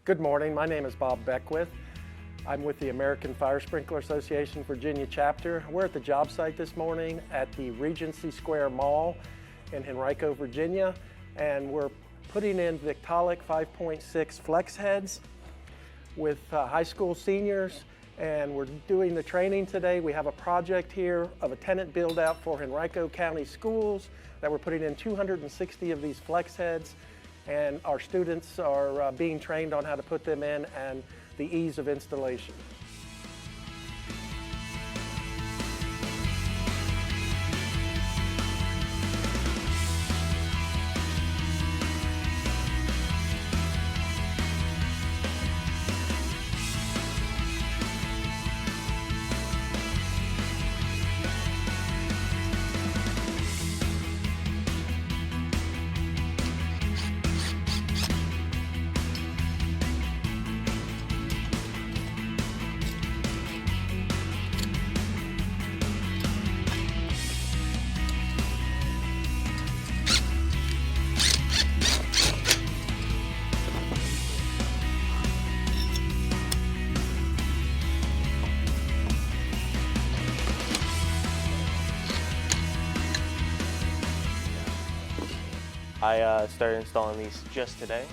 Good morning, my name is Bob Beckwith. I'm with the American Fire Sprinkler Association Virginia chapter. We're at the job site this morning at the Regency Square Mall in Henrico, Virginia, and we're putting in Victaulic 5.6 flex heads with high school seniors, and we're doing the training today. We have a project here of a tenant build out for Henrico County Schools that we're putting in 260 of these flex heads, and our students are being trained on how to put them in and the ease of installation. I started installing these just today.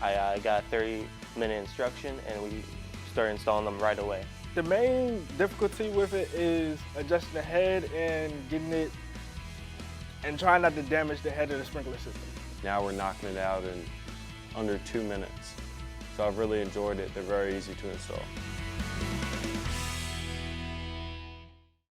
I got a 30-minute instruction and we started installing them right away. The main difficulty with it is adjusting the head and getting it and trying not to damage the head of the sprinkler system. Now we're knocking it out in under 2 minutes. So I've really enjoyed it. They're very easy to install.